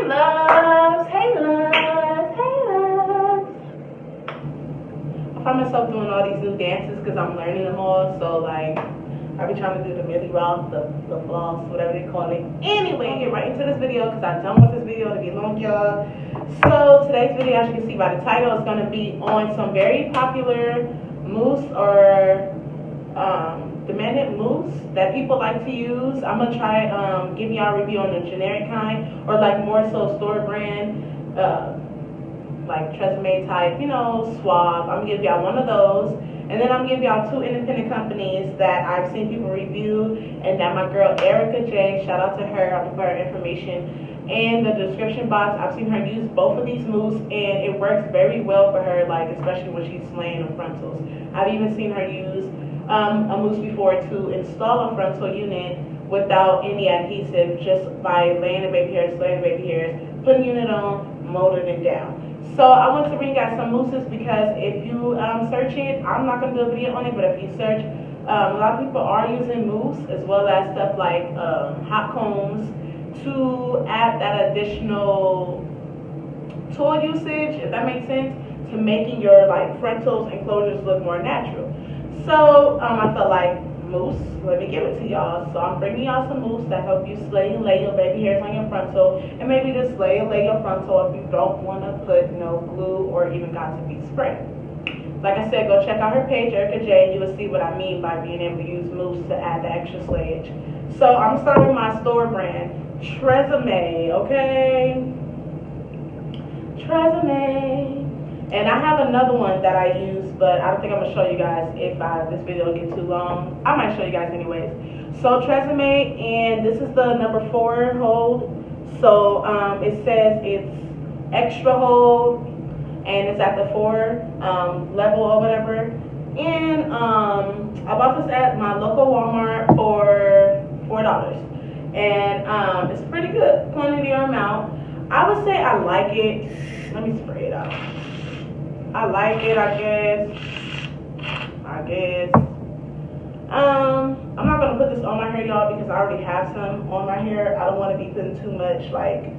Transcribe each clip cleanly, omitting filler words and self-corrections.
Hey loves, hey loves, hey loves. I find myself doing all these new dances because I'm learning them all. So like, I be trying to do the Millie Rock, the floss, whatever they call it. Anyway, get right into this video because I don't want this video to be long, y'all. So today's video, as you can see by the title, is going to be on some very popular mousse or demanded mousse that people like to use. I'm gonna try give y'all a review on the generic kind, or like more so store brand, like Tresemme type, you know, swab. I'm gonna give y'all one of those, and then I'm gonna give y'all two independent companies that I've seen people review, and that my girl Erickaj, shout out to her, I'll put her information in the description box. I've seen her use both of these mousse, and it works very well for her, like especially when she's slaying the frontals. I've even seen her use a mousse before to install a frontal unit without any adhesive, just by laying the baby hairs, slaying the baby hairs, putting the unit on, molding it down. So I want to bring you guys some mousses because if you search it, I'm not going to do a video on it, but if you search, a lot of people are using mousse as well as stuff like hot combs to add that additional tool usage, if that makes sense, to making your like frontals and closures look more natural. So I felt like mousse, let me give it to y'all. So I'm bringing y'all some mousse that help you slay and lay your baby hairs on your frontal, and maybe just slay and lay your frontal if you don't want to put no glue or even got to be spray. Like I said, go check out her page, Erickaj, and you will see what I mean by being able to use mousse to add the extra slayage. So I'm gonna start with my store brand, Tresemme, okay? Tresemme. And I have another one that I use, but I don't think I'm going to show you guys if this video will get too long. I might show you guys anyways. So Tresemme, and this is the number 4 hold. So it says it's extra hold, and it's at the 4 level or whatever. And I bought this at my local Walmart for $4. And it's pretty good quantity or amount. I would say I like it. Let me spray it out. I like it, I guess. I'm not gonna put this on my hair, y'all, because I already have some on my hair. I don't want to be putting too much like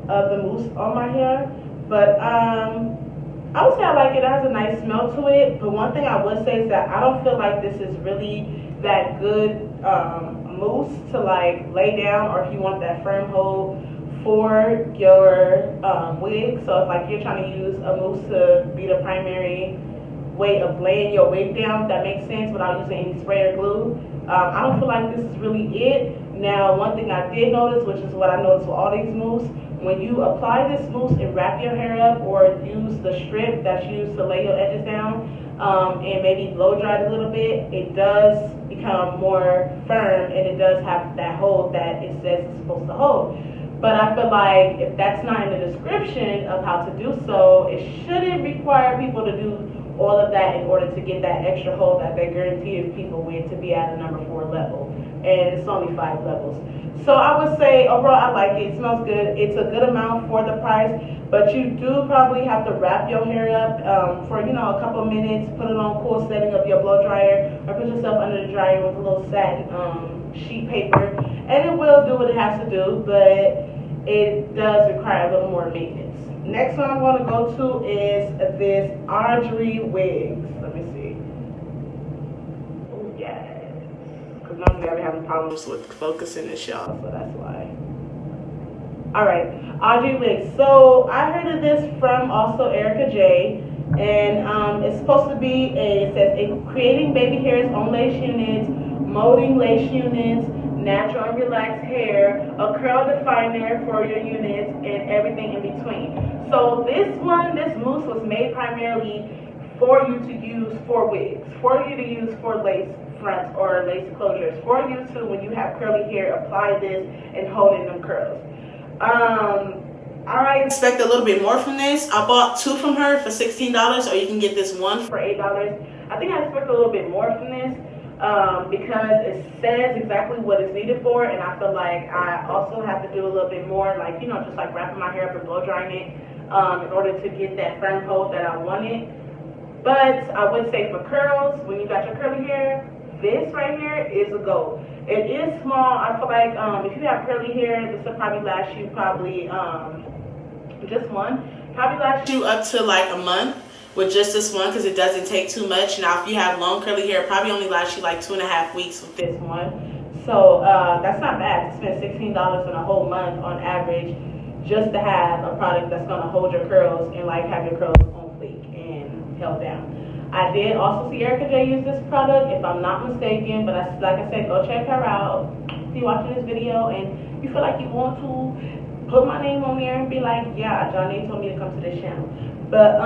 of the mousse on my hair. But I would say I like it. It has a nice smell to it. But one thing I would say is that I don't feel like this is really that good mousse to like lay down, or if you want that firm hold for your wig. So if like you're trying to use a mousse to be the primary way of laying your wig down, if that makes sense, without using any spray or glue, I don't feel like this is really it. Now, one thing I did notice, which is what I noticed with all these mousse, when you apply this mousse and wrap your hair up, or use the strip that's used to lay your edges down, and maybe blow dry it a little bit, it does become more firm, and it does have that hold that it says it's supposed to hold. But I feel like if that's not in the description of how to do so, it shouldn't require people to do all of that in order to get that extra hold that they guarantee people with to be at a number 4 level. And it's only 5 levels. So I would say overall I like it. It smells good. It's a good amount for the price, but you do probably have to wrap your hair up for, you know, a couple of minutes, put it on cool setting of your blow dryer, or put yourself under the dryer with a little satin sheet paper, and it will do what it has to do, but it does require a little more maintenance. Next one I'm going to go to is this Wigs. Let me see. Oh, yes. Because normally I've been having problems with focusing this, y'all, so that's why. Alright, Wigs. So I heard of this from also Erickaj, and it's supposed to be it says creating baby hairs on lace units, molding lace units, natural and relaxed hair, a curl definer for your units, and everything in between. So this mousse was made primarily for you to use for wigs, for you to use for lace fronts or lace closures, for you to, when you have curly hair, apply this and hold in them curls. I expect a little bit more from this. I bought 2 from her for $16, or you can get this one for $8. I think I expect a little bit more from this. Because it says exactly what it's needed for, and I feel like I also have to do a little bit more, like, you know, just like wrapping my hair up and blow drying it in order to get that firm hold that I wanted. But I would say for curls, when you got your curly hair, this right here is a goal. It is small. I feel like if you have curly hair, this will probably last you just one. Probably last you up to like a month with just this one because it doesn't take too much. Now if you have long curly hair, it probably only lasts you like 2.5 weeks with this one. So that's not bad to spend $16 in a whole month on average just to have a product that's gonna hold your curls and like have your curls on fleek and held down. I did also see Erickaj use this product, if I'm not mistaken, but like I said, go check her out. If you're watching this video and you feel like you want to put my name on there and be like, yeah, Johnny told me to come to this channel. But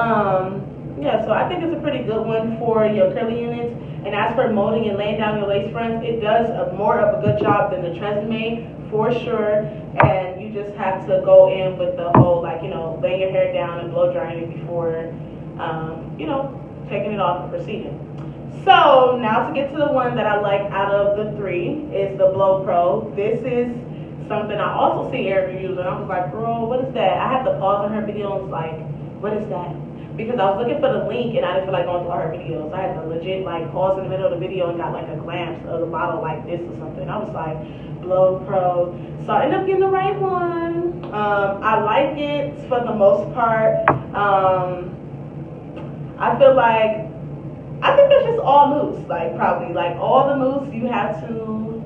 yeah, so I think it's a pretty good one for your curly units. And as for molding and laying down your lace fronts, it does more of a good job than the Tresemme for sure. And you just have to go in with the whole, like, you know, laying your hair down and blow drying it before, you know, taking it off and proceeding. So now to get to the one that I like out of the three is the Blow Pro. This is something I also see Erickaj use, and I was like, girl, what is that? I had to pause on her video and was like, what is that? Because I was looking for the link and I didn't feel like going through all her videos. I had to legit like pause in the middle of the video and got like a glance of the bottle like this or something. I was like, Blow Pro. So I ended up getting the right one. I like it for the most part. I feel like, I think that's just all mousse. Like probably like all the mousse you have to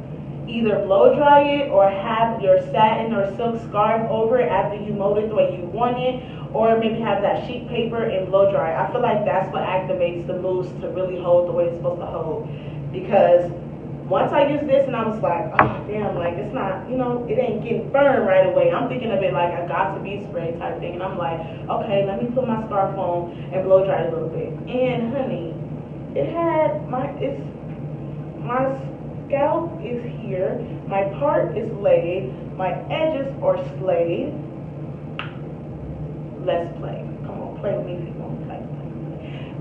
either blow dry it or have your satin or silk scarf over it after you mold it the way you want it, or maybe have that sheet paper and blow dry. I feel like that's what activates the mousse to really hold the way it's supposed to hold. Because once I used this and I was like, oh damn, like it's not, you know, it ain't getting burned right away. I'm thinking of it like a got to be spray type thing, and I'm like, okay, let me put my scarf on and blow dry a little bit. And honey, it had my scalp is here, my part is laid, my edges are slayed. Let's play. Come on, play with me if you want to play.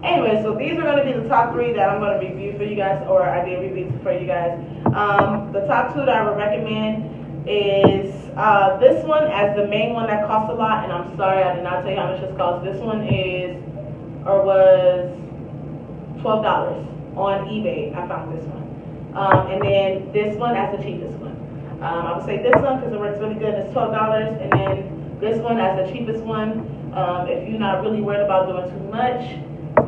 Anyway, so these are going to be the top three that I'm going to review for you guys, or I did review for you guys. The top two that I would recommend is this one as the main one that costs a lot, and I'm sorry I did not tell you how much this costs. This one was $12 on eBay. I found this one. And then this one as the cheapest one. I would say this one because it works really good. It's $12, and then this one as the cheapest one. If you're not really worried about doing too much.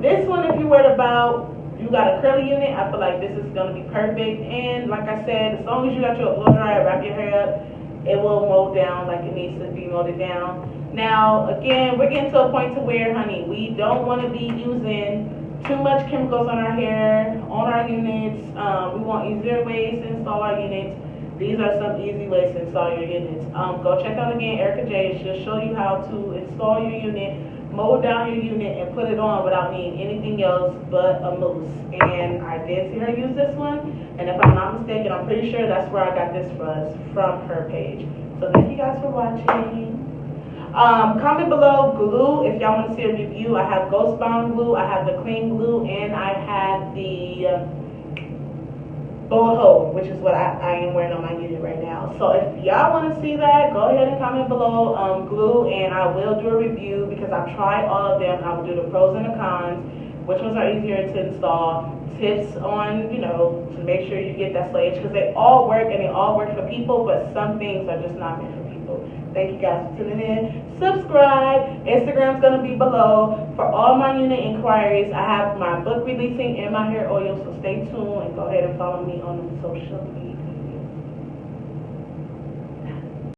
This one, if you're worried about, you got a curly unit, I feel like this is going to be perfect. And like I said, as long as you got your blow dryer, wrap your hair up, it will mold down like it needs to be molded down. Now, again, we're getting to a point to where, honey, we don't want to be using too much chemicals on our hair, on our units. We want easier ways to install our units. These are some easy ways to install your units. Go check out again Erickaj. She'll show you how to install your unit, mold down your unit, and put it on without needing anything else but a mousse. And I did see her use this one, and if I'm not mistaken, I'm pretty sure that's where I got this from her page. So thank you guys for watching. Comment below glue if y'all want to see a review. I have Ghost Bound glue, I have the clean glue, and I have the bullet hole, which is what I am wearing on my unit right now. So if y'all want to see that, go ahead and comment below glue, and I will do a review because I've tried all of them. I will do the pros and the cons, which ones are easier to install, tips on, you know, to make sure you get that slayage, because they all work and they all work for people, but some things are just not meant for people. Thank you guys for tuning in. Subscribe. Instagram's going to be below. For all my unit inquiries, I have my book releasing and my hair oil, so stay tuned and go ahead and follow me on social media.